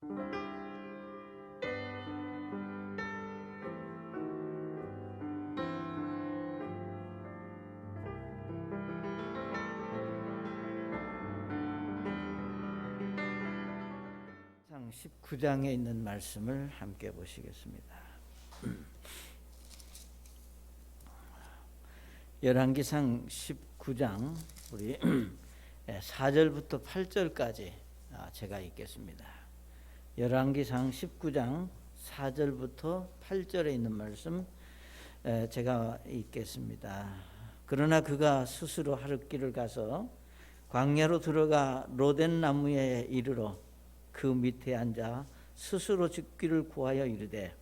상 19장에 있는 말씀을 함께 보시겠습니다. 열왕기상 19장 우리 4절부터 8절까지 제가 읽겠습니다. 열왕기상 19장 4절부터 8절에 있는 말씀 제가 읽겠습니다. 그러나 그가 스스로 하룻길을 가서 광야로 들어가 로덴 나무에 이르러 그 밑에 앉아 스스로 죽기를 구하여 이르되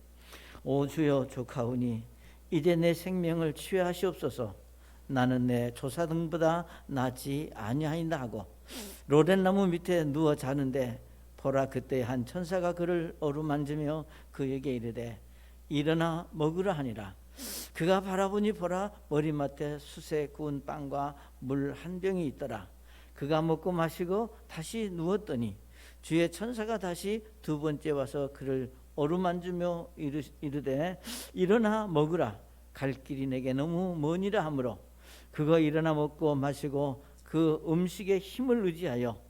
오 주여 족하오니 이제 내 생명을 취하시옵소서. 나는 내 조사등보다 낫지 아니하이다 하고 로덴 나무 밑에 누워 자는데 보라 그때 한 천사가 그를 어루만지며 그에게 이르되 일어나 먹으라 하니라. 그가 바라보니 보라 머리맡에 숯에 구운 빵과 물 한 병이 있더라. 그가 먹고 마시고 다시 누웠더니 주의 천사가 다시 두 번째 와서 그를 어루만지며 이르되 일어나 먹으라. 갈 길이 내게 너무 머니라 하므로 그가 일어나 먹고 마시고 그 음식에 힘을 의지하여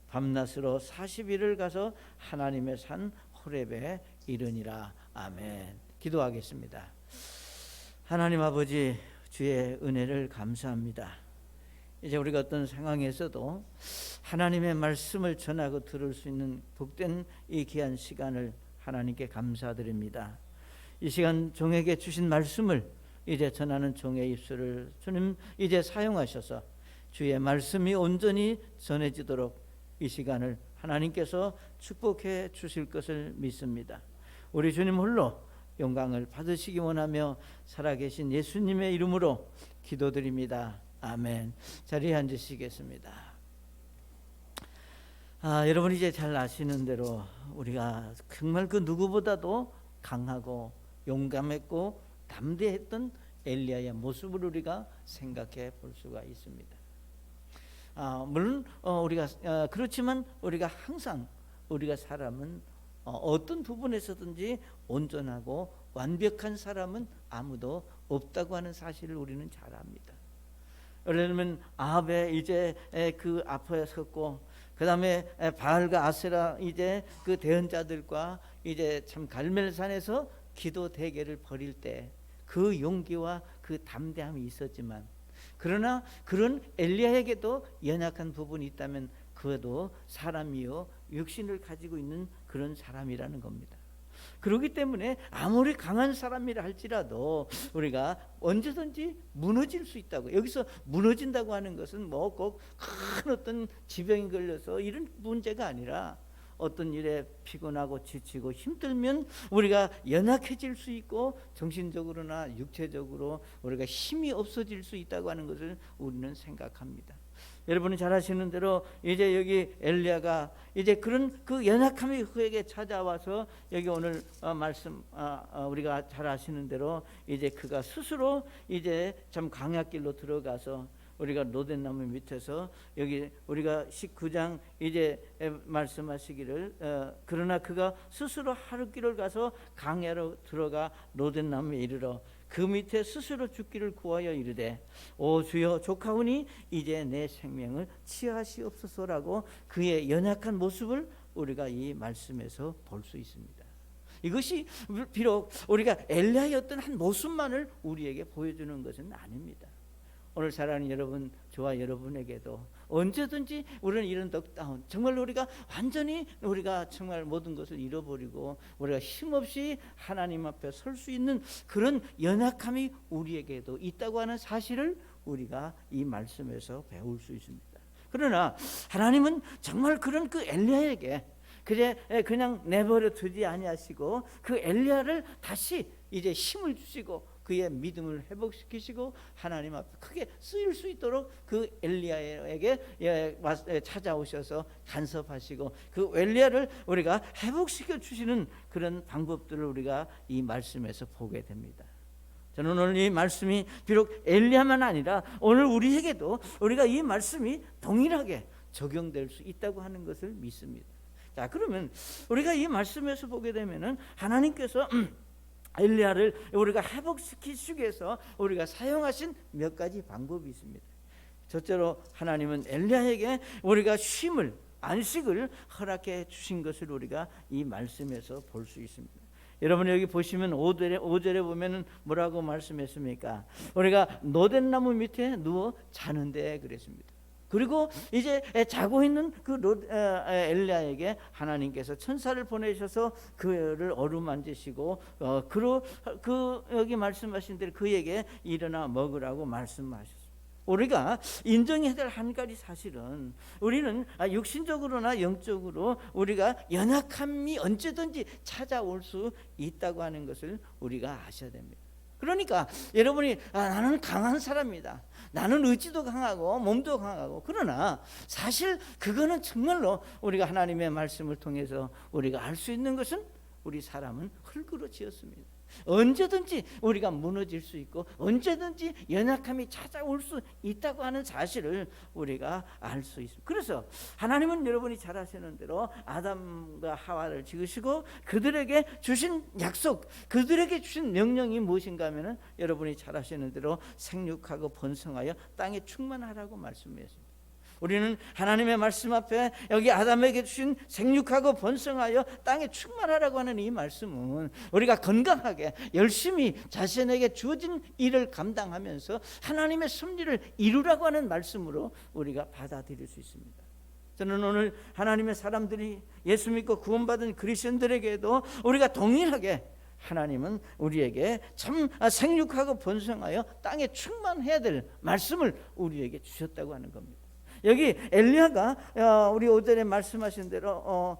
밤낮으로 40일을 가서 하나님의 산 호렙에 이르니라. 아멘. 기도하겠습니다. 하나님 아버지, 주의 은혜를 감사합니다. 이제 우리가 어떤 상황에서도 하나님의 말씀을 전하고 들을 수 있는 복된 이 귀한 시간을 하나님께 감사드립니다. 이 시간 종에게 주신 말씀을 이제 전하는 종의 입술을 주님 이제 사용하셔서 주의 말씀이 온전히 전해지도록 이 시간을 하나님께서 축복해 주실 것을 믿습니다. 우리 주님 홀로 영광을 받으시기 원하며 살아계신 예수님의 이름으로 기도드립니다. 아멘. 자리에 앉으시겠습니다. 여러분 이제 잘 아시는 대로 우리가 정말 그 누구보다도 강하고 용감했고 담대했던 엘리야의 모습을 우리가 생각해 볼 수가 있습니다. 물론 우리가 그렇지만 우리가 항상 우리가 사람은 어떤 부분에서든지 온전하고 완벽한 사람은 아무도 없다고 하는 사실을 우리는 잘 압니다. 예를 들면 아합에 이제 그 앞에 섰고 그 다음에 바알과 아세라 이제 그 대언자들과 이제 참 갈멜산에서 기도 대결을 벌일 때 그 용기와 그 담대함이 있었지만 그러나 그런 엘리야에게도 연약한 부분이 있다면 그도 사람이요 육신을 가지고 있는 그런 사람이라는 겁니다. 그렇기 때문에 아무리 강한 사람이라 할지라도 우리가 언제든지 무너질 수 있다고. 여기서 무너진다고 하는 것은 뭐 꼭 큰 어떤 지병이 걸려서 이런 문제가 아니라 어떤 일에 피곤하고 지치고 힘들면 우리가 연약해질 수 있고 정신적으로나 육체적으로 우리가 힘이 없어질 수 있다고 하는 것을 우리는 생각합니다. 여러분이 잘 아시는 대로 이제 여기 엘리야가 이제 그런 그 연약함이 그에게 찾아와서 여기 오늘 말씀 우리가 잘 아시는 대로 이제 그가 스스로 이제 참 광야길로 들어가서 우리가 로덴 나무 밑에서 여기 우리가 19장 이제 말씀하시기를 그러나 그가 스스로 하룻길을 가서 광야로 들어가 로덴 나무에 이르러 그 밑에 스스로 죽기를 구하여 이르되 오 주여 족하오니 이제 내 생명을 취하시옵소서라고 그의 연약한 모습을 우리가 이 말씀에서 볼 수 있습니다. 이것이 비록 우리가 엘리야의 어떤 한 모습만을 우리에게 보여주는 것은 아닙니다. 오늘 사랑하는 여러분, 저와 여러분에게도 언제든지 우리는 이런 넉다운 정말 우리가 완전히 우리가 정말 모든 것을 잃어버리고 우리가 힘없이 하나님 앞에 설 수 있는 그런 연약함이 우리에게도 있다고 하는 사실을 우리가 이 말씀에서 배울 수 있습니다. 그러나 하나님은 정말 그런 그 엘리야에게 그냥 내버려 두지 아니하시고 그 엘리야를 다시 이제 힘을 주시고 그의 믿음을 회복시키시고 하나님 앞에 크게 쓰일 수 있도록 그 엘리야에게 찾아오셔서 간섭하시고 그 엘리야를 우리가 회복시켜 주시는 그런 방법들을 우리가 이 말씀에서 보게 됩니다. 저는 오늘 이 말씀이 비록 엘리야만 아니라 오늘 우리에게도 우리가 이 말씀이 동일하게 적용될 수 있다고 하는 것을 믿습니다. 자, 그러면 우리가 이 말씀에서 보게 되면은 하나님께서 엘리야를 우리가 회복시키시기 위해서 우리가 사용하신 몇 가지 방법이 있습니다. 첫째로 하나님은 엘리야에게 우리가 쉼을, 안식을 허락해 주신 것을 우리가 이 말씀에서 볼 수 있습니다. 여러분 여기 보시면 5절에 보면은 뭐라고 말씀했습니까? 우리가 노된 나무 밑에 누워 자는데 그랬습니다. 그리고 이제 자고 있는 그 엘리야에게 하나님께서 천사를 보내셔서 그를 어루만지시고 여기 말씀하신 대로 그에게 일어나 먹으라고 말씀하셨습니다. 우리가 인정해야 될 한 가지 사실은 우리는 육신적으로나 영적으로 우리가 연약함이 언제든지 찾아올 수 있다고 하는 것을 우리가 아셔야 됩니다. 그러니까 여러분이 나는 강한 사람이다, 나는 의지도 강하고 몸도 강하고, 그러나 사실 그거는 정말로 우리가 하나님의 말씀을 통해서 우리가 알 수 있는 것은 우리 사람은 흙으로 지었습니다. 언제든지 우리가 무너질 수 있고 언제든지 연약함이 찾아올 수 있다고 하는 사실을 우리가 알 수 있습니다. 그래서 하나님은 여러분이 잘 아시는 대로 아담과 하와를 지으시고 그들에게 주신 약속, 그들에게 주신 명령이 무엇인가 하면은 여러분이 잘 아시는 대로 생육하고 번성하여 땅에 충만하라고 말씀했습니다. 우리는 하나님의 말씀 앞에 여기 아담에게 주신 생육하고 번성하여 땅에 충만하라고 하는 이 말씀은 우리가 건강하게 열심히 자신에게 주어진 일을 감당하면서 하나님의 섭리를 이루라고 하는 말씀으로 우리가 받아들일 수 있습니다. 저는 오늘 하나님의 사람들이 예수 믿고 구원받은 그리스도인들에게도 우리가 동일하게 하나님은 우리에게 참 생육하고 번성하여 땅에 충만해야 될 말씀을 우리에게 주셨다고 하는 겁니다. 여기 엘리야가 우리 5절에 말씀하신 대로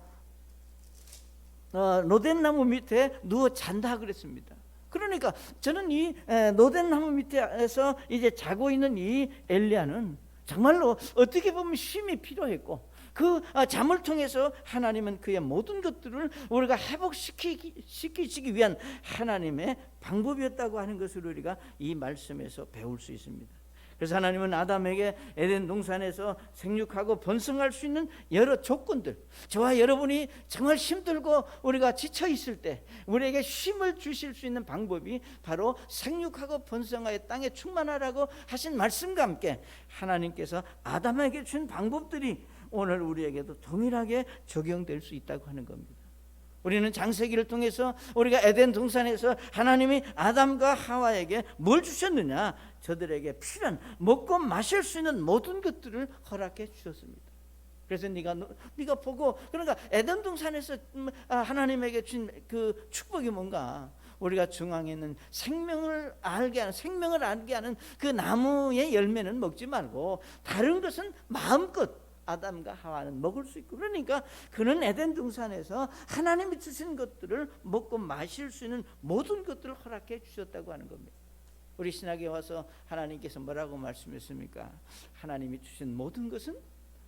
노된 나무 밑에 누워 잔다 그랬습니다. 그러니까 저는 이 노된 나무 밑에서 이제 자고 있는 이 엘리야는 정말로 어떻게 보면 쉼이 필요했고, 그 잠을 통해서 하나님은 그의 모든 것들을 우리가 회복시키시기 위한 하나님의 방법이었다고 하는 것을 우리가 이 말씀에서 배울 수 있습니다. 그래서 하나님은 아담에게 에덴 동산에서 생육하고 번성할 수 있는 여러 조건들, 저와 여러분이 정말 힘들고 우리가 지쳐 있을 때 우리에게 쉼을 주실 수 있는 방법이 바로 생육하고 번성하여 땅에 충만하라고 하신 말씀과 함께 하나님께서 아담에게 준 방법들이 오늘 우리에게도 동일하게 적용될 수 있다고 하는 겁니다. 우리는 창세기를 통해서 우리가 에덴 동산에서 하나님이 아담과 하와에게 뭘 주셨느냐? 저들에게 필요한 먹고 마실 수 있는 모든 것들을 허락해 주셨습니다. 그래서 네가 보고, 그러니까 에덴 동산에서 하나님에게 준 그 축복이 뭔가? 우리가 중앙에 있는 생명을 알게 하는 그 나무의 열매는 먹지 말고 다른 것은 마음껏 아담과 하와는 먹을 수 있고, 그러니까 그는 에덴 동산에서 하나님이 주신 것들을 먹고 마실 수 있는 모든 것들을 허락해 주셨다고 하는 겁니다. 우리 신학에 와서 하나님께서 뭐라고 말씀했습니까? 하나님이 주신 모든 것은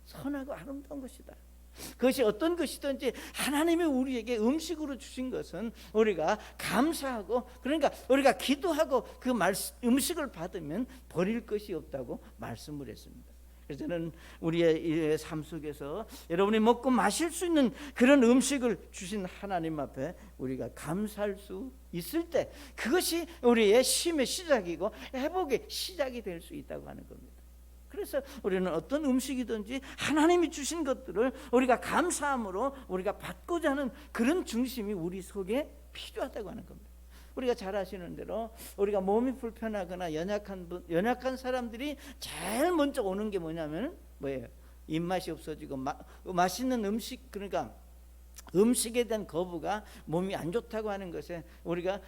선하고 아름다운 것이다. 그것이 어떤 것이든지 하나님이 우리에게 음식으로 주신 것은 우리가 감사하고, 그러니까 우리가 기도하고 그 음식을 받으면 버릴 것이 없다고 말씀을 했습니다. 그래서 저는 우리의 삶 속에서 여러분이 먹고 마실 수 있는 그런 음식을 주신 하나님 앞에 우리가 감사할 수 있을 때 그것이 우리의 쉼의 시작이고 회복의 시작이 될 수 있다고 하는 겁니다. 그래서 우리는 어떤 음식이든지 하나님이 주신 것들을 우리가 감사함으로 우리가 받고자 하는 그런 중심이 우리 속에 필요하다고 하는 겁니다. 우리가 잘 아시는 대로 우리가 몸이 불편하거나 연약한 사람들이 제일 먼저 오는 게 뭐냐면 뭐예요? 입맛이 없어지고 맛있는 음식, 그러니까 음식에 대한 거부가 몸이 안 좋다고 하는 것에 우리가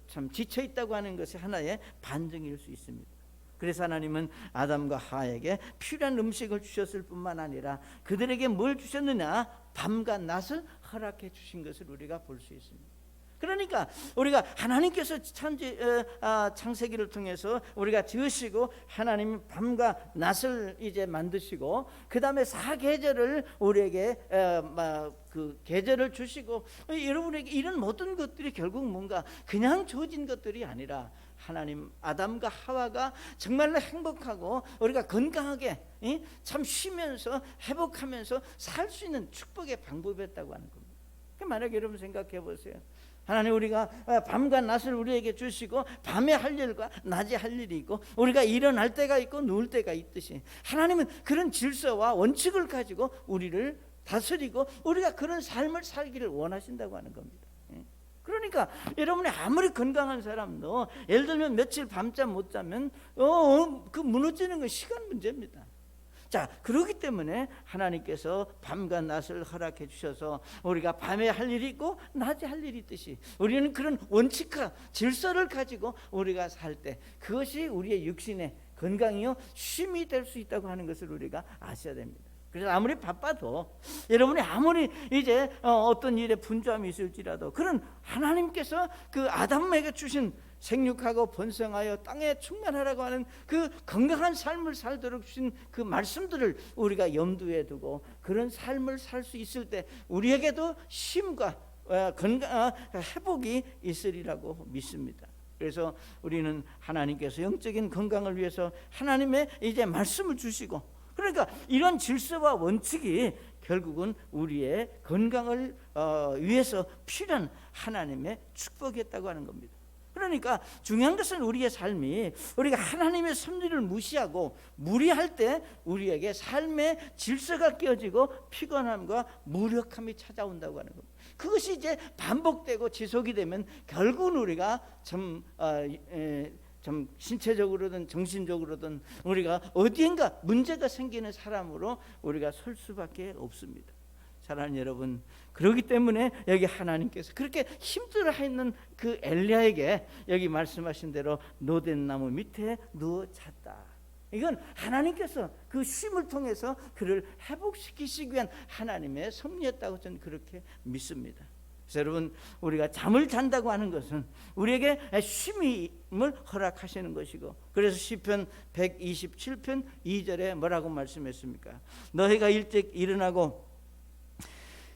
참 지쳐 있다고 하는 것이 하나의 반증일 수 있습니다. 그래서 하나님은 아담과 하와에게 필요한 음식을 주셨을 뿐만 아니라 그들에게 뭘 주셨느냐? 밤과 낮을 허락해 주신 것을 우리가 볼 수 있습니다. 그러니까 우리가 하나님께서 창세기를 통해서 우리가 지으시고 하나님 밤과 낮을 이제 만드시고 그 다음에 4계절을 우리에게 그 계절을 주시고 여러분에게 이런 모든 것들이 결국 뭔가 그냥 주어진 것들이 아니라 하나님 아담과 하와가 정말로 행복하고 우리가 건강하게 참 쉬면서 회복하면서 살 수 있는 축복의 방법이었다고 하는 겁니다. 만약에 여러분 생각해 보세요. 하나님 우리가 밤과 낮을 우리에게 주시고 밤에 할 일과 낮에 할 일이 있고 우리가 일어날 때가 있고 누울 때가 있듯이 하나님은 그런 질서와 원칙을 가지고 우리를 다스리고 우리가 그런 삶을 살기를 원하신다고 하는 겁니다. 그러니까 여러분이 아무리 건강한 사람도 예를 들면 며칠 밤잠 못 자면 그 무너지는 건 시간 문제입니다. 자, 그렇기 때문에 하나님께서 밤과 낮을 허락해 주셔서 우리가 밤에 할 일이 있고 낮에 할 일이 있듯이 우리는 그런 원칙과 질서를 가지고 우리가 살 때 그것이 우리의 육신의 건강이요 쉼이 될 수 있다고 하는 것을 우리가 아셔야 됩니다. 그래서 아무리 바빠도 여러분이 아무리 이제 어떤 일에 분주함이 있을지라도 그런 하나님께서 그 아담에게 주신 생육하고 번성하여 땅에 충만하라고 하는 그 건강한 삶을 살도록 주신 그 말씀들을 우리가 염두에 두고 그런 삶을 살 수 있을 때 우리에게도 쉼과 건강 회복이 있으리라고 믿습니다. 그래서 우리는 하나님께서 영적인 건강을 위해서 하나님의 이제 말씀을 주시고 그러니까 이런 질서와 원칙이 결국은 우리의 건강을 위해서 필요한 하나님의 축복이었다고 하는 겁니다. 그러니까 중요한 것은 우리의 삶이 우리가 하나님의 섭리를 무시하고 무리할 때 우리에게 삶의 질서가 깨어지고 피곤함과 무력함이 찾아온다고 하는 겁니다. 그것이 이제 반복되고 지속이 되면 결국은 우리가 좀 신체적으로든 정신적으로든 우리가 어디엔가 문제가 생기는 사람으로 우리가 설 수밖에 없습니다. 사랑하는 여러분, 그렇기 때문에 여기 하나님께서 그렇게 힘들어하는 그 엘리야에게 여기 말씀하신 대로 노된 나무 밑에 누워 잤다. 이건 하나님께서 그 쉼을 통해서 그를 회복시키시기 위한 하나님의 섭리였다고 저는 그렇게 믿습니다. 그래서 여러분, 우리가 잠을 잔다고 하는 것은 우리에게 쉼을 허락하시는 것이고, 그래서 시편 127편 2절에 뭐라고 말씀했습니까? 너희가 일찍 일어나고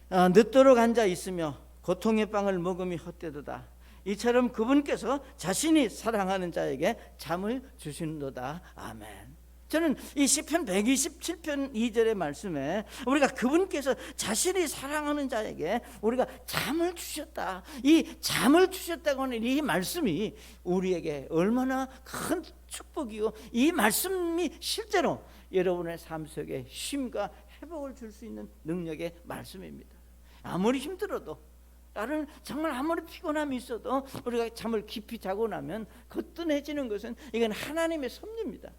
늦도록 앉아 있으며 고통의 빵을 먹음이 헛되도다. 이처럼 그분께서 자신이 사랑하는 자에게 잠을 주신도다. 아멘. 저는 이 시편 127편 2절의 말씀에 우리가 그분께서 자신이 사랑하는 자에게 우리가 잠을 주셨다, 이 잠을 주셨다고 하는 이 말씀이 우리에게 얼마나 큰 축복이고, 이 말씀이 실제로 여러분의 삶 속에 쉼과 회복을 줄 수 있는 능력의 말씀입니다. 아무리 힘들어도, 나는 정말 아무리 피곤함이 있어도 우리가 잠을 깊이 자고 나면 거뜬해지는 것은 이건 하나님의 섭리입니다.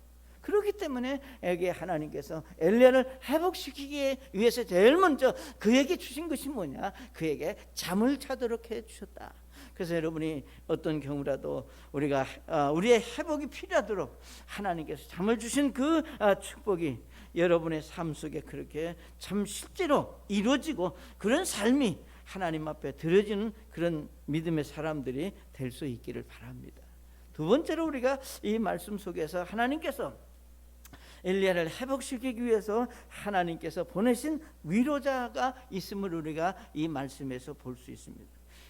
그렇기 때문에 여기 하나님께서 엘리야를 회복시키기 위해서 제일 먼저 그에게 주신 것이 뭐냐? 그에게 잠을 자도록 해주셨다. 그래서 여러분이 어떤 경우라도 우리가 우리의 회복이 필요하도록 하나님께서 잠을 주신 그 축복이 여러분의 삶 속에 그렇게 참 실제로 이루어지고, 그런 삶이 하나님 앞에 드려지는 그런 믿음의 사람들이 될 수 있기를 바랍니다. 두 번째로 우리가 이 말씀 속에서 하나님께서 엘리야를 회복시키기 위해서 하나님께서 보내신 위로자가 있음을 우리가 이 말씀에서 볼 수 있습니다.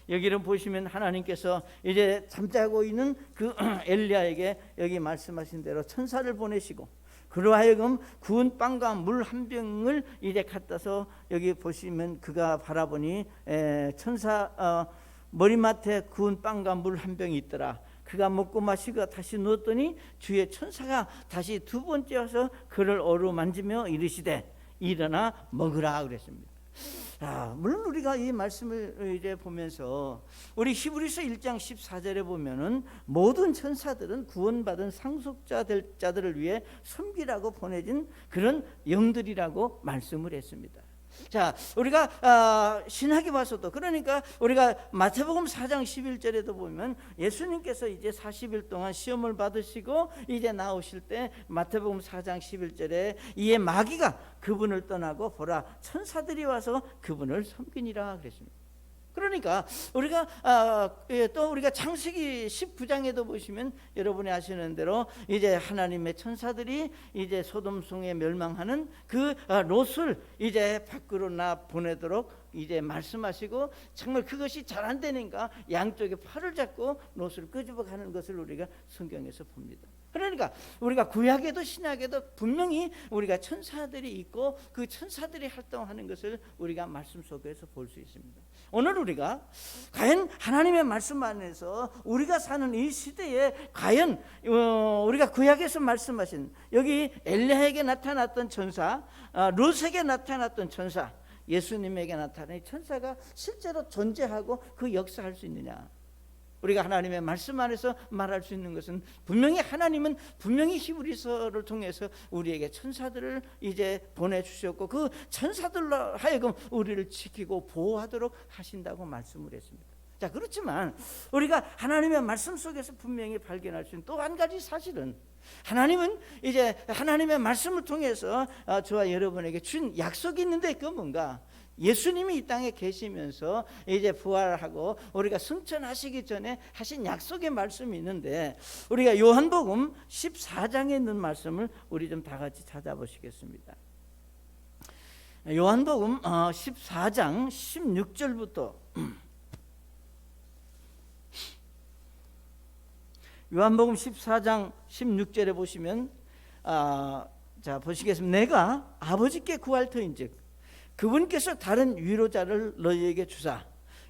여기를 보시면 하나님께서 이제 잠자고 있는 그 엘리야에게 여기 말씀하신 대로 천사를 보내시고, 그로 하여금 구운 빵과 물 한 병을 이제 갖다서 여기 보시면 그가 바라보니 천사 머리맡에 구운 빵과 물 한 병이 있더라. 그가 먹고 마시고 다시 누웠더니 주의 천사가 다시 두 번째 와서 그를 어루만지며 이르시되 일어나 먹으라 그랬습니다. 물론 우리가 이 말씀을 이제 보면서 우리 히브리서 1장 14절에 보면은 모든 천사들은 구원받은 상속자들을 위해 섬기라고 보내진 그런 영들이라고 말씀을 했습니다. 자, 우리가 신학에 봐서도, 그러니까 우리가 마태복음 4장 11절에도 보면 예수님께서 이제 40일 동안 시험을 받으시고 이제 나오실 때 마태복음 4장 11절에 이에 마귀가 그분을 떠나고 보라 천사들이 와서 그분을 섬기니라 그랬습니다. 그러니까 우리가 또 우리가 창세기 19장에도 보시면 여러분이 아시는 대로 이제 하나님의 천사들이 이제 소돔성에 멸망하는 그 롯을 이제 밖으로 보내도록 이제 말씀하시고, 정말 그것이 잘 안 되니까 양쪽에 팔을 잡고 롯을 끄집어 가는 것을 우리가 성경에서 봅니다. 그러니까 우리가 구약에도 신약에도 분명히 우리가 천사들이 있고 그 천사들이 활동하는 것을 우리가 말씀 속에서 볼 수 있습니다. 오늘 우리가 과연 하나님의 말씀 안에서 우리가 사는 이 시대에 과연 우리가 구약에서 말씀하신 여기 엘리야에게 나타났던 천사, 롯에게 나타났던 천사, 예수님에게 나타난 천사가 실제로 존재하고 그 역사할 수 있느냐? 우리가 하나님의 말씀 안에서 말할 수 있는 것은 분명히 하나님은 분명히 히브리서를 통해서 우리에게 천사들을 이제 보내주셨고 그 천사들로 하여금 우리를 지키고 보호하도록 하신다고 말씀을 했습니다. 자, 그렇지만 우리가 하나님의 말씀 속에서 분명히 발견할 수 있는 또 한 가지 사실은, 하나님은 이제 하나님의 말씀을 통해서 저와 여러분에게 준 약속이 있는데 그 뭔가, 예수님이 이 땅에 계시면서 이제 부활하고 우리가 승천하시기 전에 하신 약속의 말씀이 있는데, 우리가 요한복음 14장에 있는 말씀을 우리 좀 다 같이 찾아보시겠습니다. 요한복음 14장 16절부터 요한복음 14장 16절에 보시면 자 보시겠습니다. 내가 아버지께 구할 터인즉 그분께서 다른 위로자를 너희에게 주사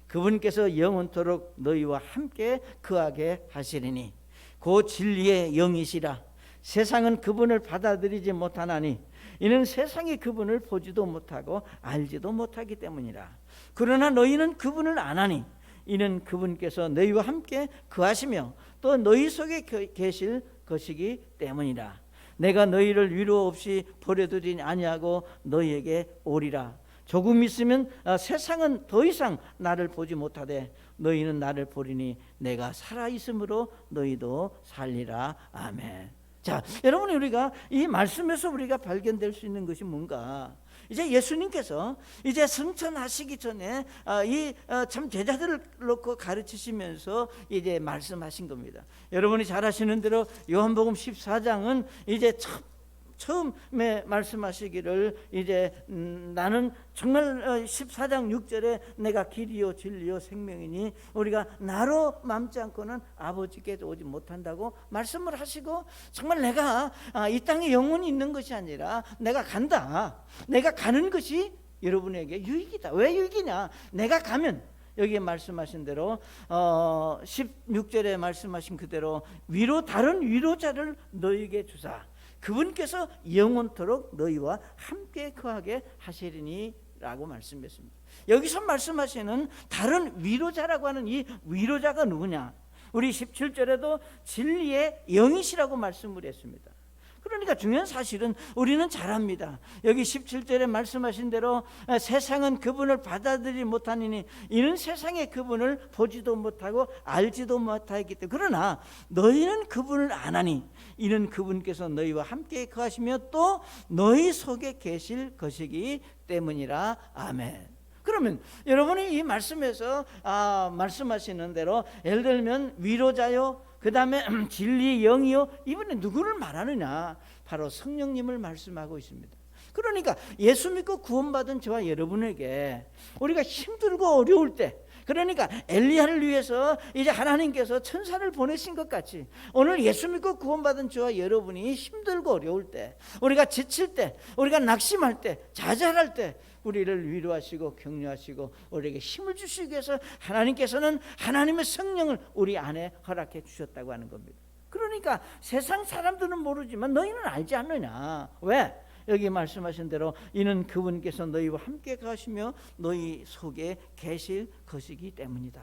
그분께서 영원토록 너희와 함께 거하게 하시리니 그 진리의 영이시라. 세상은 그분을 받아들이지 못하나니 이는 세상이 그분을 보지도 못하고 알지도 못하기 때문이라. 그러나 너희는 그분을 아나니 이는 그분께서 너희와 함께 거하시며 또 너희 속에 계실 것이기 때문이라. 내가 너희를 위로 없이 버려두지 아니하고 너희에게 오리라. 조금 있으면 세상은 더 이상 나를 보지 못하되 너희는 나를 보리니 내가 살아있으므로 너희도 살리라. 아멘. 자, 여러분, 우리가 이 말씀에서 우리가 발견될 수 있는 것이 뭔가, 이제 예수님께서 이제 승천하시기 전에 이 참 제자들을 놓고 가르치시면서 이제 말씀하신 겁니다. 여러분이 잘 아시는 대로 요한복음 14장은 이제 처음에 말씀하시기를 이제 나는 정말 14장 6절에 내가 길이요 진리요 생명이니 우리가 나로 맘지 않고는 아버지께 오지 못한다고 말씀을 하시고, 정말 내가 이 땅에 영원히 있는 것이 아니라 내가 간다, 내가 가는 것이 여러분에게 유익이다. 왜 유익이냐? 내가 가면 여기에 말씀하신 대로 16절에 말씀하신 그대로 다른 위로자를 너희에게 주사 그분께서 영원토록 너희와 함께 거하게 하시리니 라고 말씀했습니다. 여기서 말씀하시는 다른 위로자라고 하는 이 위로자가 누구냐? 우리 17절에도 진리의 영이시라고 말씀을 했습니다. 그러니까 중요한 사실은 우리는 잘 압니다. 여기 17절에 말씀하신 대로 세상은 그분을 받아들이지 못하니 이는 세상에 그분을 보지도 못하고 알지도 못하기 때문에, 그러나 너희는 그분을 아나니 이는 그분께서 너희와 함께 거하시며 또 너희 속에 계실 것이기 때문이라. 아멘. 그러면 여러분이 이 말씀에서 말씀하시는 대로 예를 들면 위로자요, 그 다음에 진리 영이요, 이번에 누구를 말하느냐? 바로 성령님을 말씀하고 있습니다. 그러니까 예수 믿고 구원받은 저와 여러분에게 우리가 힘들고 어려울 때, 그러니까 엘리야를 위해서 이제 하나님께서 천사를 보내신 것 같이 오늘 예수 믿고 구원받은 저와 여러분이 힘들고 어려울 때, 우리가 지칠 때, 우리가 낙심할 때, 좌절할 때 우리를 위로하시고 격려하시고 우리에게 힘을 주시기 위해서 하나님께서는 하나님의 성령을 우리 안에 허락해 주셨다고 하는 겁니다. 그러니까 세상 사람들은 모르지만 너희는 알지 않느냐? 왜? 여기 말씀하신 대로 이는 그분께서 너희와 함께 가시며 너희 속에 계실 것이기 때문이다.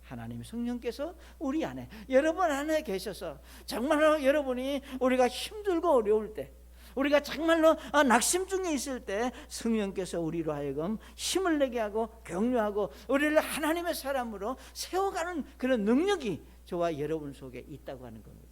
하나님 성령께서 우리 안에, 여러분 안에 계셔서 정말로 여러분이 우리가 힘들고 어려울 때, 우리가 정말로 낙심 중에 있을 때 성령께서 우리로 하여금 힘을 내게 하고 격려하고 우리를 하나님의 사람으로 세워가는 그런 능력이 저와 여러분 속에 있다고 하는 겁니다.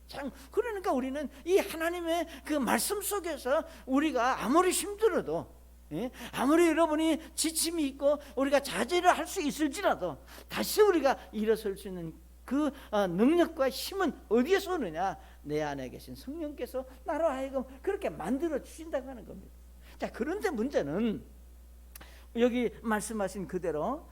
참, 그러니까 우리는 이 하나님의 그 말씀 속에서 우리가 아무리 힘들어도 예? 아무리 여러분이 지침이 있고 우리가 자제를 할 수 있을지라도 다시 우리가 일어설 수 있는 그 능력과 힘은 어디에서 오느냐? 내 안에 계신 성령께서 나로 하여금 그렇게 만들어 주신다고 하는 겁니다. 자, 그런데 문제는 여기 말씀하신 그대로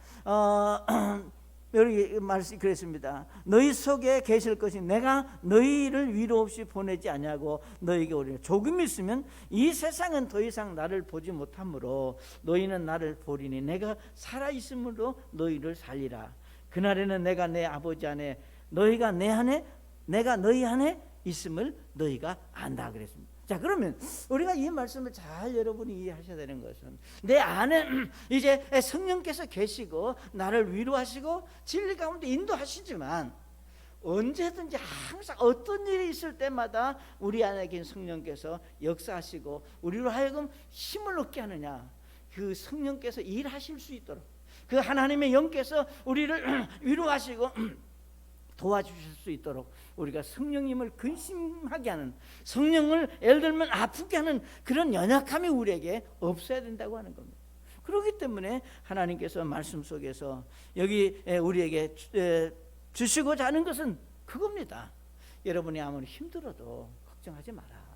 여기 말씀 그랬습니다. 너희 속에 계실 것이 내가 너희를 위로 없이 보내지 아니하고 너희에게 오리라. 조금 있으면 이 세상은 더 이상 나를 보지 못하므로 너희는 나를 보리니 내가 살아 있으므로 너희를 살리라. 그날에는 내가 내 아버지 안에 너희가 내 안에 내가 너희 안에 있음을 너희가 안다 그랬습니다. 자, 그러면 우리가 이 말씀을 잘 여러분이 이해하셔야 되는 것은 내 안에 이제 성령께서 계시고 나를 위로하시고 진리 가운데 인도하시지만 언제든지 항상 어떤 일이 있을 때마다 우리 안에 계신 성령께서 역사하시고 우리로 하여금 힘을 얻게 하느냐, 그 성령께서 일하실 수 있도록 그 하나님의 영께서 우리를 위로하시고 도와주실 수 있도록 우리가 성령님을 근심하게 하는, 성령을 예를 들면 아프게 하는 그런 연약함이 우리에게 없어야 된다고 하는 겁니다. 그렇기 때문에 하나님께서 말씀 속에서 여기 우리에게 주시고자 하는 것은 그겁니다. 여러분이 아무리 힘들어도 걱정하지 마라.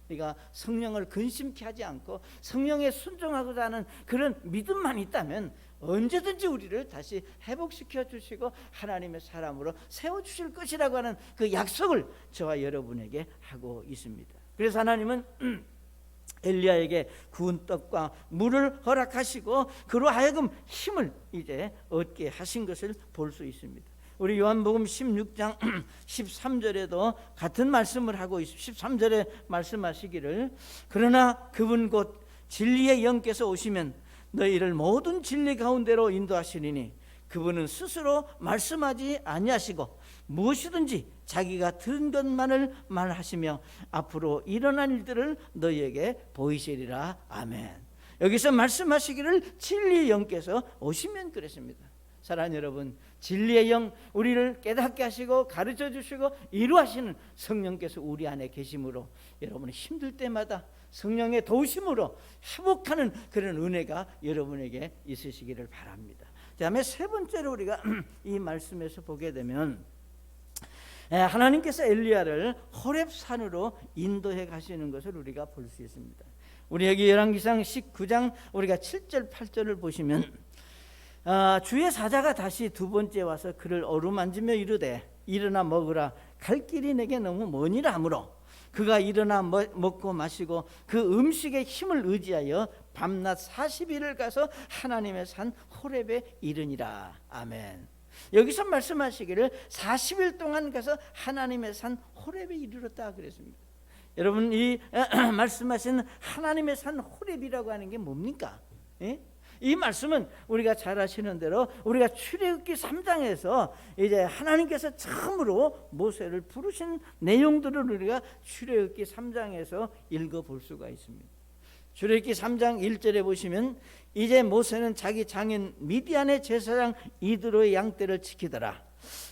우리가 성령을 근심케 하지 않고 성령에 순종하고자 하는 그런 믿음만 있다면 언제든지 우리를 다시 회복시켜 주시고 하나님의 사람으로 세워주실 것이라고 하는 그 약속을 저와 여러분에게 하고 있습니다. 그래서 하나님은 엘리야에게 구운 떡과 물을 허락하시고 그로 하여금 힘을 이제 얻게 하신 것을 볼 수 있습니다. 우리 요한복음 16장 13절에도 같은 말씀을 하고 있습니다. 13절에 말씀하시기를 그러나 그분 곧 진리의 영께서 오시면 너희를 모든 진리 가운데로 인도하시리니 그분은 스스로 말씀하지 아니하시고 무엇이든지 자기가 들은 것만을 말하시며 앞으로 일어날 일들을 너희에게 보이시리라. 아멘. 여기서 말씀하시기를 진리의 영께서 오시면 그랬습니다. 사랑하는 여러분, 진리의 영, 우리를 깨닫게 하시고 가르쳐 주시고 이루하시는 성령께서 우리 안에 계심으로 여러분이 힘들 때마다 성령의 도우심으로 회복하는 그런 은혜가 여러분에게 있으시기를 바랍니다. 다음에 세 번째로 우리가 이 말씀에서 보게 되면 하나님께서 엘리야를 호렙산으로 인도해 가시는 것을 우리가 볼 수 있습니다. 우리 여기 열왕기상 19장 우리가 7절 8절을 보시면 주의 사자가 다시 두 번째 와서 그를 어루만지며 이르되 일어나 먹으라. 갈 길이 내게 너무 머니라 하므로 그가 일어나 먹고 마시고 그 음식의 힘을 의지하여 밤낮 40일을 가서 하나님의 산 호렙에 이르니라. 아멘. 여기서 말씀하시기를 40일 동안 가서 하나님의 산 호렙에 이르렀다 그랬습니다. 여러분, 이 말씀하시는 하나님의 산 호렙이라고 하는 게 뭡니까? 예? 이 말씀은 우리가 잘 아시는 대로 우리가 출애굽기 3장에서 이제 하나님께서 처음으로 모세를 부르신 내용들을 우리가 출애굽기 3장에서 읽어볼 수가 있습니다. 출애굽기 3장 1절에 보시면 이제 모세는 자기 장인 미디안의 제사장 이드로의 양떼를 지키더라.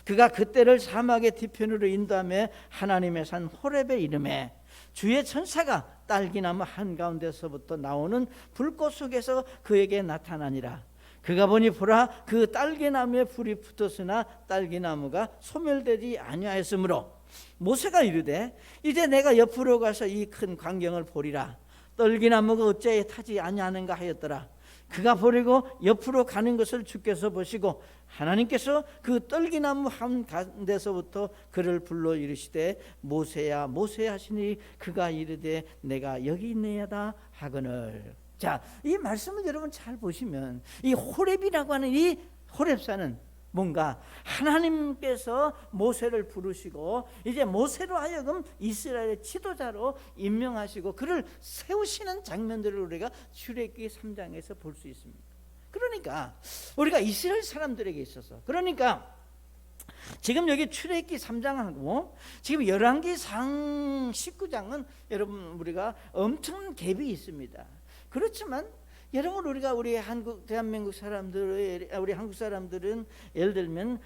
그가 그때를 사막의 뒤편으로 인도하며 하나님의 산 호렙에 이르매 주의 천사가 딸기나무 한가운데서부터 나오는 불꽃 속에서 그에게 나타나니라. 그가 보니 보라, 그 딸기나무에 불이 붙었으나 딸기나무가 소멸되지 아니하였으므로 모세가 이르되 이제 내가 옆으로 가서 이 큰 광경을 보리라. 딸기나무가 어찌하여 타지 아니하는가 하였더라. 그가 보리고 옆으로 가는 것을 주께서 보시고 하나님께서 그 떨기나무 한 가운데서부터 그를 불러 이르시되 모세야 모세야 하시니 그가 이르되 내가 여기 있네야다 하거늘. 자, 이 말씀을 여러분 잘 보시면 이 호렙이라고 하는 이 호렙산은 뭔가 하나님께서 모세를 부르시고 이제 모세로 하여금 이스라엘의 지도자로 임명하시고 그를 세우시는 장면들을 우리가 출애굽기 3장에서 볼 수 있습니다. 그러니까 우리가 이스라엘 사람들에게 있어서 그러니까 지금 여기 출애굽기 3장하고 지금 열왕기상 19장은 여러분 우리가 엄청난 갭이 있습니다. 그렇지만 여러분 우리 한국 대한민국 사람들 우리 한국 사람들은 예를 들면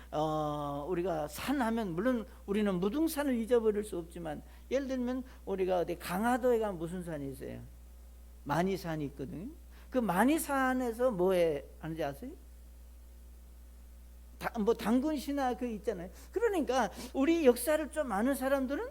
우리가 산하면 물론 우리는 무등산을 잊어버릴 수 없지만 예를 들면 우리가 어디 강화도에 가면 무슨 산이 있어요? 만이산이 있거든요. 그 마니산에서 뭐해 하는지 아세요? 뭐 당군 신화 그 있잖아요. 그러니까 우리 역사를 좀 아는 사람들은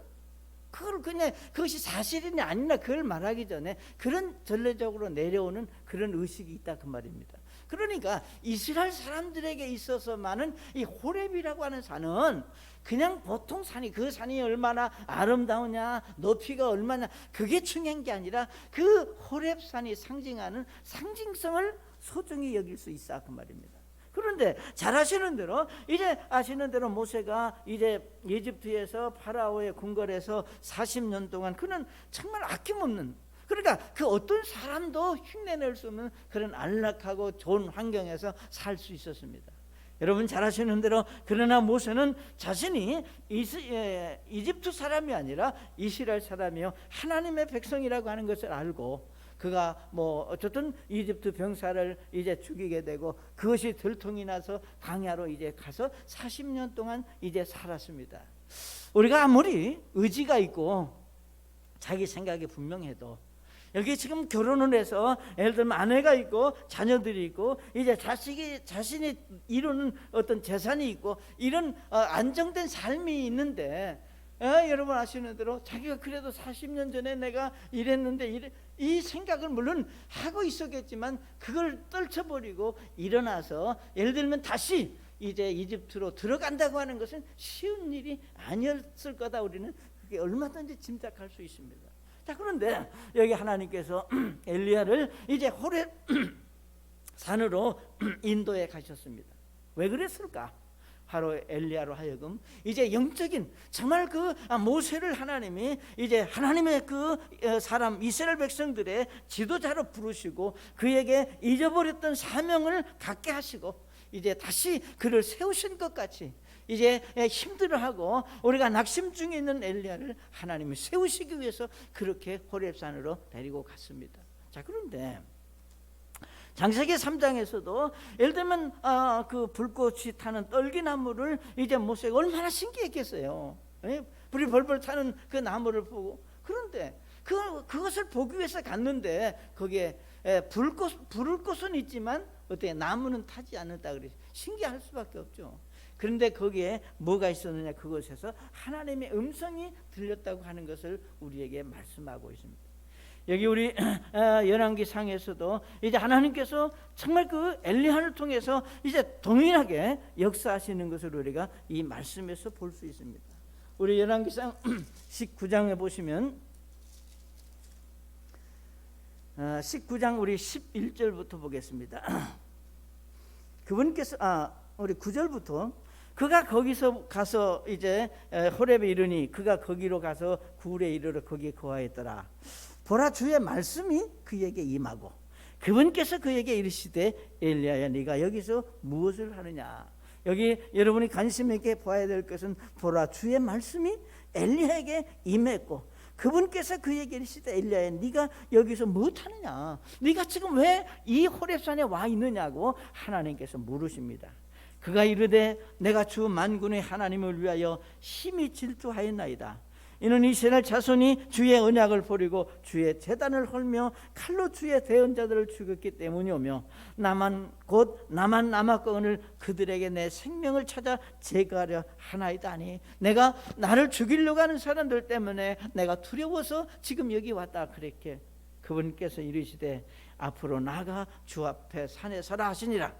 그걸 그냥 그것이 사실이냐 아니냐 그걸 말하기 전에 그런 전례적으로 내려오는 그런 의식이 있다 그 말입니다. 그러니까 이스라엘 사람들에게 있어서만은 이 호렙이라고 하는 산은 그냥 보통 산이, 그 산이 얼마나 아름다우냐, 높이가 얼마냐, 그게 중요한 게 아니라 그 호렙산이 상징하는 상징성을 소중히 여길 수 있어 그 말입니다. 그런데 잘 아시는 대로, 이제 아시는 대로 모세가 이제 이집트에서 파라오의 궁궐에서 40년 동안 그는 정말 아낌없는, 그러니까 그 어떤 사람도 흉내낼 수 없는 그런 안락하고 좋은 환경에서 살 수 있었습니다. 여러분 잘 아시는 대로, 그러나 모세는 자신이 이집트 사람이 아니라 이스라엘 사람이요 하나님의 백성이라고 하는 것을 알고, 그가 뭐 어쨌든 이집트 병사를 이제 죽이게 되고 그것이 들통이 나서 광야로 이제 가서 40년 동안 이제 살았습니다. 우리가 아무리 의지가 있고 자기 생각이 분명해도, 여기 지금 결혼을 해서 예를 들면 아내가 있고 자녀들이 있고 이제 자신이 이루는 어떤 재산이 있고 이런 안정된 삶이 있는데, 여러분 아시는 대로 자기가 그래도 40년 전에 내가 이랬는데 이 생각을 물론 하고 있었겠지만 그걸 떨쳐버리고 일어나서 예를 들면 다시 이제 이집트로 들어간다고 하는 것은 쉬운 일이 아니었을 거다. 우리는 그게 얼마든지 짐작할 수 있습니다. 자, 그런데 여기 하나님께서 엘리야를 이제 호렙 산으로 인도해 가셨습니다. 왜 그랬을까? 바로 엘리야로 하여금 이제 영적인 정말 그 모세를 하나님이 이제 하나님의 그 사람 이스라엘 백성들의 지도자로 부르시고 그에게 잊어버렸던 사명을 갖게 하시고 이제 다시 그를 세우신 것 같이 이제 힘들어하고 우리가 낙심 중에 있는 엘리야를 하나님이 세우시기 위해서 그렇게 호렙산으로 데리고 갔습니다. 자, 그런데 창세기 3장에서도 예를 들면 그 불꽃이 타는 떨기나무를 이제 모세가 얼마나 신기했겠어요. 불이 벌벌 타는 그 나무를 보고. 그런데 그것을 보기 위해서 갔는데 거기에 부를 곳은 있지만 어떻게 나무는 타지 않는다 그래서 신기할 수밖에 없죠. 그런데 거기에 뭐가 있었느냐, 그것에서 하나님의 음성이 들렸다고 하는 것을 우리에게 말씀하고 있습니다. 여기 우리 열왕기상에서도 이제 하나님께서 정말 그 엘리야를 통해서 이제 동일하게 역사하시는 것을 우리가 이 말씀에서 볼 수 있습니다. 우리 열왕기상 19장에 보시면 19장 우리 11절부터 보겠습니다. 그분께서 우리 9절부터 그가 거기서 가서 이제 호렙에 이르니 그가 거기로 가서 굴에 이르러 거기에 거하였더라. 보라, 주의 말씀이 그에게 임하고 그분께서 그에게 이르시되 엘리야야, 네가 여기서 무엇을 하느냐. 여기 여러분이 관심 있게 봐야 될 것은 보라, 주의 말씀이 엘리야에게 임했고 그분께서 그에게 이르시되 엘리야야, 네가 여기서 무엇하느냐. 네가 지금 왜 이 호렙산에 와 있느냐고 하나님께서 물으십니다. 그가 이르되 내가 주 만군의 하나님을 위하여 심히 질투하였나이다. 이는 이스라엘 자손이 주의 언약을 버리고 주의 제단을 헐며 칼로 주의 대언자들을 죽였기 때문이오며 나만 남았거늘 그들에게 내 생명을 찾아 제거하려 하나이다 하니 내가 나를 죽이려고 하는 사람들 때문에 내가 두려워서 지금 여기 왔다. 그렇게 그분께서 이르시되 앞으로 나가 주 앞에 산에 서라 하시니라.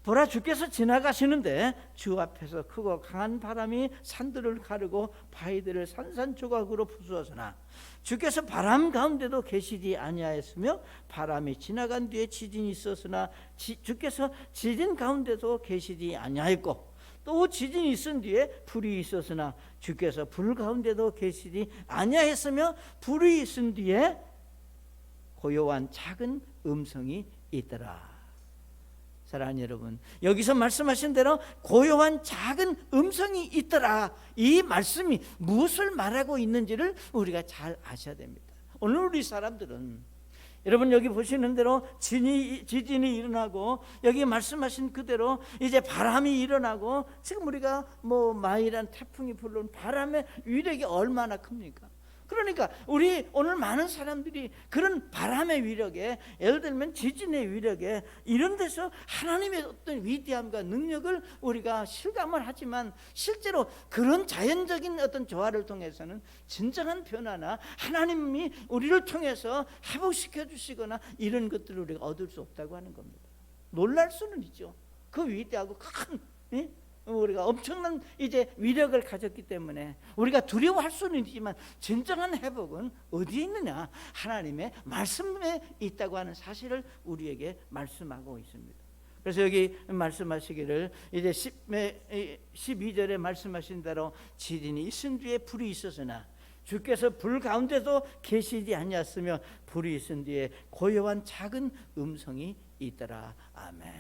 보라, 주께서 지나가시는데 주 앞에서 크고 강한 바람이 산들을 가르고 바위들을 산산조각으로 부수었으나 주께서 바람 가운데도 계시지 아니하였으며 바람이 지나간 뒤에 지진이 있었으나 주께서 지진 가운데도 계시지 아니하였고 또 지진이 있은 뒤에 불이 있었으나 주께서 불 가운데도 계시지 아니하였으며 불이 있은 뒤에 고요한 작은 음성이 있더라. 사랑하는 여러분, 여기서 말씀하신 대로 고요한 작은 음성이 있더라. 이 말씀이 무엇을 말하고 있는지를 우리가 잘 아셔야 됩니다. 오늘 우리 사람들은 여러분 여기 보시는 대로 지진이 일어나고 여기 말씀하신 그대로 이제 바람이 일어나고 지금 우리가 뭐 마이란 태풍이 불러온 바람의 위력이 얼마나 큽니까? 그러니까 우리 오늘 많은 사람들이 그런 바람의 위력에, 예를 들면 지진의 위력에, 이런 데서 하나님의 어떤 위대함과 능력을 우리가 실감을 하지만 실제로 그런 자연적인 어떤 조화를 통해서는 진정한 변화나 하나님이 우리를 통해서 회복시켜 주시거나 이런 것들을 우리가 얻을 수 없다고 하는 겁니다. 놀랄 수는 있죠. 그 위대하고 큰, 우리가 엄청난 이제 위력을 가졌기 때문에 우리가 두려워할 수는 있지만 진정한 회복은 어디에 있느냐? 하나님의 말씀에 있다고 하는 사실을 우리에게 말씀하고 있습니다. 그래서 여기 말씀하시기를 이제 12절에 말씀하신 대로 지진이 있은 뒤에 불이 있었으나 주께서 불 가운데도 계시지 아니하였으며 불이 있은 뒤에 고요한 작은 음성이 있더라. 아멘.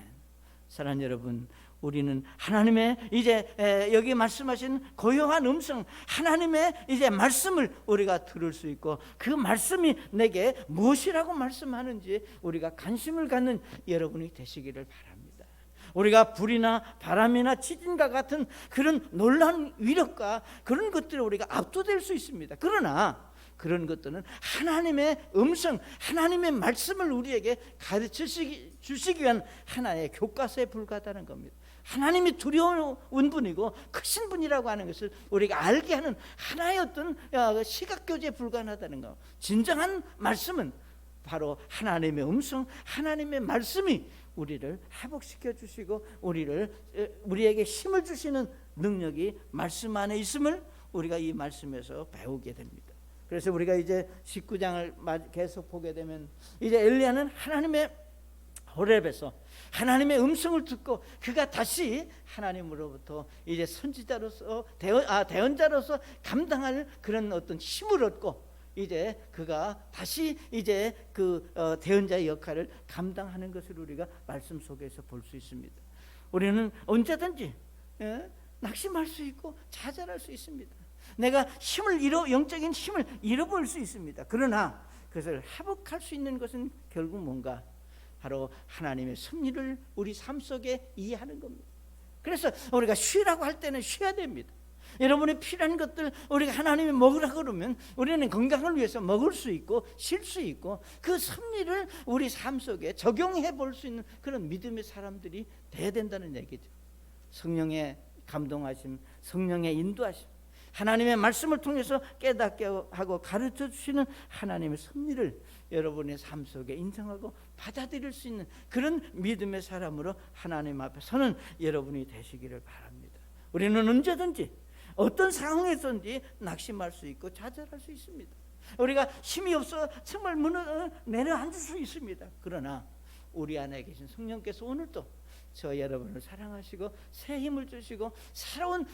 사랑하는 여러분, 우리는 하나님의 이제 여기 말씀하신 고요한 음성, 하나님의 이제 말씀을 우리가 들을 수 있고 그 말씀이 내게 무엇이라고 말씀하는지 우리가 관심을 갖는 여러분이 되시기를 바랍니다. 우리가 불이나 바람이나 지진과 같은 그런 놀라운 위력과 그런 것들을 우리가 압도될 수 있습니다. 그러나 그런 것들은 하나님의 음성, 하나님의 말씀을 우리에게 가르쳐 주시기 위한 하나의 교과서에 불과하다는 겁니다. 하나님이 두려운 분이고 크신 분이라고 하는 것을 우리가 알게 하는 하나의 어떤 시각교재에 불과하다는 것. 진정한 말씀은 바로 하나님의 음성, 하나님의 말씀이 우리를 회복시켜 주시고 우리에게 힘을 주시는 능력이 말씀 안에 있음을 우리가 이 말씀에서 배우게 됩니다. 그래서 우리가 이제 19장을 계속 보게 되면 이제 엘리야는 하나님의 호렙에서 하나님의 음성을 듣고 그가 다시 하나님으로부터 이제 선지자로서 대언자로서 감당할 그런 어떤 힘을 얻고 이제 그가 다시 이제 그 대언자의 역할을 감당하는 것을 우리가 말씀 속에서 볼 수 있습니다. 우리는 언제든지 낙심할 수 있고 좌절할 수 있습니다. 내가 영적인 힘을 잃어버릴 수 있습니다. 그러나 그것을 회복할 수 있는 것은 결국 뭔가 바로 하나님의 섭리를 우리 삶 속에 이해하는 겁니다. 그래서 우리가 쉬라고 할 때는 쉬어야 됩니다. 여러분이 필요한 것들 우리가 하나님이 먹으라고 그러면 우리는 건강을 위해서 먹을 수 있고 쉴 수 있고 그 섭리를 우리 삶 속에 적용해 볼 수 있는 그런 믿음의 사람들이 돼야 된다는 얘기죠. 성령의 감동하심, 성령의 인도하심, 하나님의 말씀을 통해서 깨닫게 하고 가르쳐 주시는 하나님의 섭리를 여러분의 삶 속에 인정하고 받아들일 수 있는 그런 믿음의 사람으로 하나님 앞에 서는 여러분이 되시기를 바랍니다. 우리는 언제든지 어떤 상황에서든지 낙심할 수 있고 좌절할 수 있습니다. 우리가 힘이 없어 정말 내려앉을 수 있습니다. 그러나 우리 안에 계신 성령께서 오늘도 저 여러분을 사랑하시고 새 힘을 주시고 새로운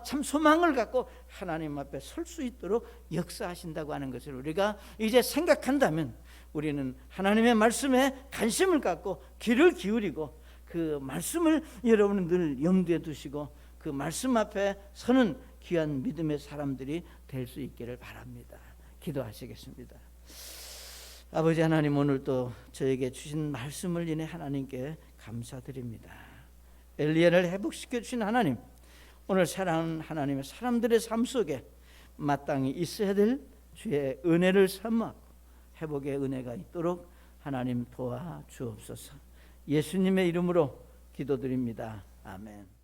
참 소망을 갖고 하나님 앞에 설 수 있도록 역사하신다고 하는 것을 우리가 이제 생각한다면 우리는 하나님의 말씀에 관심을 갖고 귀를 기울이고 그 말씀을 여러분은 늘 염두에 두시고 그 말씀 앞에 서는 귀한 믿음의 사람들이 될 수 있기를 바랍니다. 기도하시겠습니다. 아버지 하나님, 오늘도 저에게 주신 말씀을 인해 하나님께 감사드립니다. 엘리야를 회복시켜 주신 하나님, 오늘 사랑하는 하나님의 사람들의 삶 속에 마땅히 있어야 될 주의 은혜를 삼아 회복의 은혜가 있도록 하나님 도와 주옵소서. 예수님의 이름으로 기도드립니다. 아멘.